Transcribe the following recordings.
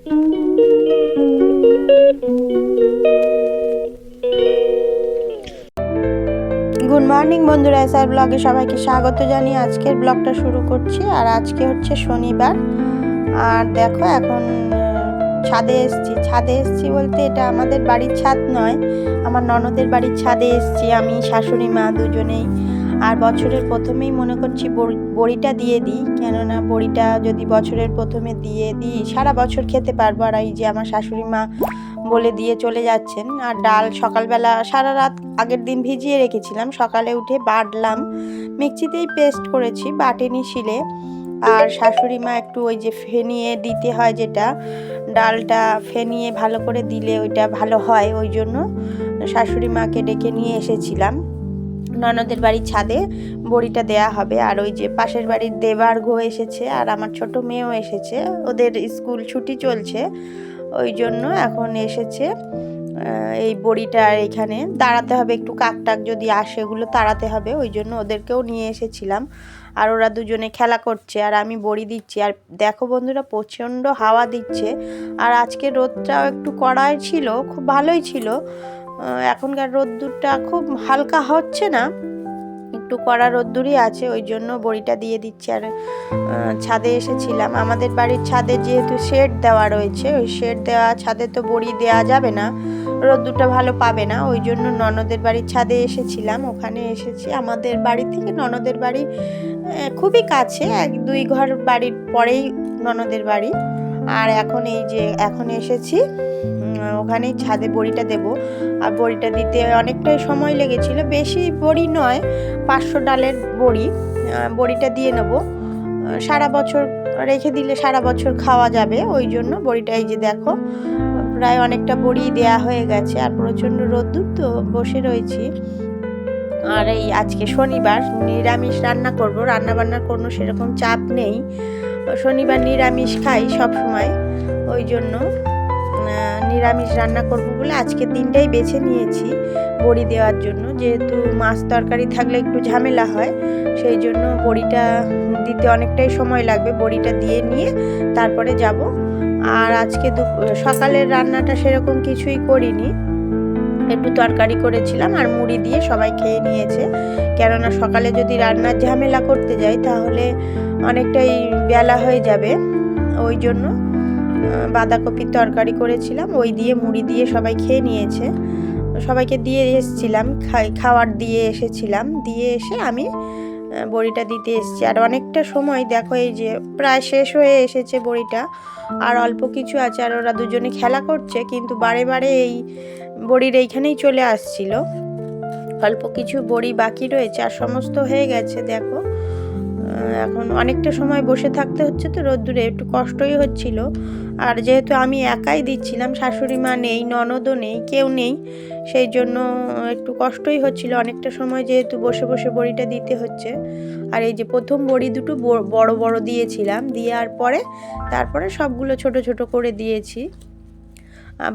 Good morning বন্ধুরা, SR ব্লগে সবাইকে স্বাগত জানিয়ে আজকের ব্লগটা শুরু করছি। আর আজকে হচ্ছে শনিবার। আর দেখো এখন ছাদে এসছি বলতে এটা আমাদের বাড়ির ছাদ নয়, আমার ননদের বাড়ির ছাদে এসছি আমি শাশুড়ি মা দুজনেই। আর বছরের প্রথমেই মনে করছি বড়িটা দিয়ে দিই, কেননা বড়িটা যদি বছরের প্রথমে দিয়ে দিই সারা বছর খেতে পারবো। আর এই যে আমার শাশুড়ি মা বলে দিয়ে চলে যাচ্ছেন। আর ডাল সকালবেলা সারা রাত আগের দিন ভিজিয়ে রেখেছিলাম, সকালে উঠে বাটলাম, মিক্সিতেই পেস্ট করেছি, বাটেনি শিলে। আর শাশুড়ি মা একটু ওই যে ফেনিয়ে দিতে হয়, যেটা ডালটা ফেনিয়ে ভালো করে দিলে ওইটা ভালো হয়, ওই জন্য শাশুড়ি মাকে ডেকে নিয়ে এসেছিলাম। ননদের বাড়ির ছাদে বড়িটা দেয়া হবে। আর ওই যে পাশের বাড়ির দেবার্ঘ এসেছে, আর আমার ছোট মেয়েও এসেছে, ওদের স্কুল ছুটি চলছে, ওই জন্য এখন এসেছে। এই বড়িটা এখানে দাঁড়াতে হবে, একটু কাকটাক যদি আসে ওগুলো তাড়াতে হবে, ওই জন্য ওদেরকেও নিয়ে এসেছিলাম। আর ওরা দুজনে খেলা করছে আর আমি বড়ি দিচ্ছি। আর দেখো বন্ধুরা, প্রচণ্ড হাওয়া দিচ্ছে। আর আজকে রোদটাও একটু কড়াই ছিল, খুব ভালোই ছিল। এখনকার রোদ্দুরটা খুব হালকা হচ্ছে না, একটু কড়া রোদ্দুরই আছে, ওই জন্য বড়িটা দিয়ে দিচ্ছি। আর ছাদে এসেছিলাম, আমাদের বাড়ির ছাদে যেহেতু শেড দেওয়া রয়েছে, ওই শেড দেওয়া ছাদে তো বড়ি দেওয়া যাবে না, রোদ্দুরটা ভালো পাবে না, ওই জন্য ননদের বাড়ির ছাদে এসেছিলাম। ওখানে এসেছি, আমাদের বাড়ি থেকে ননদের বাড়ি খুবই কাছে, 1-2 ঘর বাড়ির পরেই ননদের বাড়ি। আর এখন এসেছি ওখানেই ছাদে বড়িটা দেব। আর বড়িটা দিতে অনেকটাই সময় লেগেছিল, বেশি বড়ি নয়, 500 ডালের বড়িটা দিয়ে নেব। সারা বছর রেখে দিলে সারা বছর খাওয়া যাবে, ওই জন্য বড়িটা এই যে দেখো প্রায় অনেকটা বড়ি দেয়া হয়ে গেছে। আর প্রচণ্ড রোদ্দুর তো, বসে রয়েছি। আর এই আজকে শনিবার, নিরামিষ রান্না করব, রান্নাবান্নার কোনো সেরকম চাপ নেই, শনিবার নিরামিষ খাই সব সময়, ওই জন্য নিরামিষ রান্না করব বলে আজকের দিনটাই বেছে নিয়েছি বড়ি দেওয়ার জন্য। যেহেতু মাছ তরকারি থাকলে একটু ঝামেলা হয়, সেই জন্য বড়িটা দিতে অনেকটাই সময় লাগবে, বড়িটা দিয়ে নিয়ে তারপরে যাব। আর আজকে সকালের রান্নাটা সেরকম কিছুই করিনি, একটু তরকারি করেছিলাম আর মুড়ি দিয়ে সবাই খেয়ে নিয়েছে। কেননা সকালে যদি রান্নার ঝামেলা করতে যাই তাহলে অনেকটাই বেলা হয়ে যাবে, ওই জন্য বাঁধাকপির তরকারি করেছিলাম, ওই দিয়ে মুড়ি দিয়ে সবাই খেয়ে নিয়েছে। সবাইকে দিয়ে এসেছিলাম, খাওয়ার দিয়ে এসেছিলাম, দিয়ে এসে আমি বড়িটা দিতে এসেছি। আর অনেকটা সময় দেখো এই যে প্রায় শেষ হয়ে এসেছে বড়িটা, আর অল্প কিছু আছে। আর ওরা দুজনে খেলা করছে, কিন্তু বারে বারে এই বড়ির এইখানেই চলে আসছিল। অল্প কিছু বড়ি বাকি রয়েছে, আর সমস্ত হয়ে গেছে। দেখো এখন অনেকটা সময় বসে থাকতে হচ্ছে তো রোদ্দুরে, একটু কষ্টই হচ্ছিল। আর যেহেতু আমি একাই দিচ্ছিলাম, শাশুড়ি মা নেই, ননদও নেই, কেউ নেই, সেই জন্য একটু কষ্টই হচ্ছিল অনেকটা সময়, যেহেতু বসে বসে বড়িটা দিতে হচ্ছে। আর এই যে প্রথম বড়ি দুটো বড় বড় দিয়েছিলাম, দেওয়ার পরে তারপরে সবগুলো ছোট ছোট করে দিয়েছি।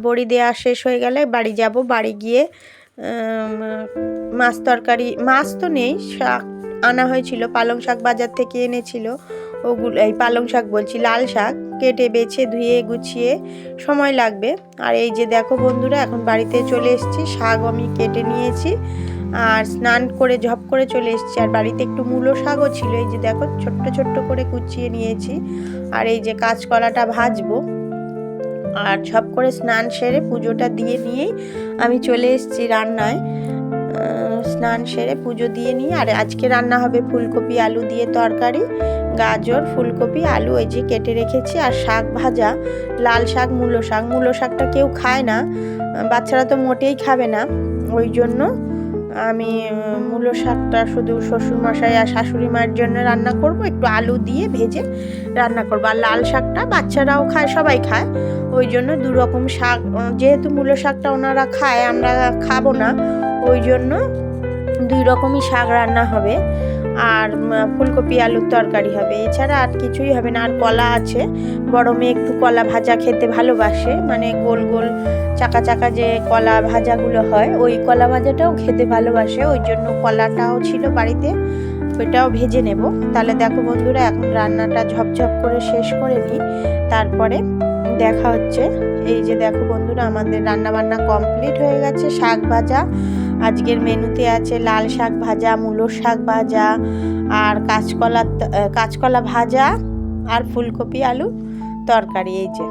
বড়ি দেওয়া শেষ হয়ে গেলে বাড়ি যাব, বাড়ি গিয়ে মাছ তরকারি, মাছ তো নেই, শাক আনা হয়েছিল, পালং শাক বাজার থেকে এনেছিল, ওগুলো এই পালং শাক বলছি, লাল শাক কেটে বেছে ধুয়ে গুছিয়ে সময় লাগবে। আর এই যে দেখো বন্ধুরা, এখন বাড়িতে চলে এসেছি, শাক আমি কেটে নিয়েছি আর স্নান করে ঝপ করে চলে এসেছি। আর বাড়িতে একটু মূলো শাকও ছিল, এই যে দেখো ছোট্ট ছোট্ট করে কুচিয়ে নিয়েছি। আর এই যে কাঁচকলাটা ভাজবো। আর ঝপ করে স্নান সেরে পুজোটা দিয়ে নিয়েই আমি চলে এসেছি রান্নায়। স্নান সেরে পুজো দিয়ে নিয়ে, আর আজকে রান্না হবে ফুলকপি আলু দিয়ে তরকারি, গাজর ফুলকপি আলু এই যে কেটে রেখেছি, আর শাক ভাজা, লাল শাক মূলো শাকটা কেউ খায় না, বাচ্চারা তো মোটেই খাবে না, ওই জন্য আমি মূলো শাকটা শুধু শ্বশুরমশাই আর শাশুড়ি মায়ের জন্য রান্না করব, একটু আলু দিয়ে ভেজে রান্না করব। আর লাল শাকটা বাচ্চারাও খায়, সবাই খায়, ওই জন্য 2 রকম শাক, যেহেতু মূলো শাকটা ওনারা খায় আমরা খাবো না, ওই জন্য 2 রকমই শাক রান্না হবে। আর ফুলকপি আলুর তরকারি হবে, এছাড়া আর কিছুই হবে না। আর কলা আছে, বড় মেয়ে একটু কলা ভাজা খেতে ভালোবাসে, মানে গোল গোল চাকা চাকা যে কলা ভাজাগুলো হয়, ওই কলা ভাজাটাও খেতে ভালোবাসে, ওই জন্য কলাটাও ছিল বাড়িতে, ওইটাও ভেজে নেব। তাহলে দেখো বন্ধুরা, এখন রান্নাটা ঝপঝপ করে শেষ করে নিই, তারপরে দেখা হচ্ছে। এই যে দেখো বন্ধুরা, আমাদের রান্না বান্না কমপ্লিট হয়ে গেছে। শাক ভাজা আজকের মেনুতে আছে, লাল শাক ভাজা, মূলো শাক ভাজা, আর কাঁচকলা ভাজা, আর ফুলকপি আলু তরকারি। এই যে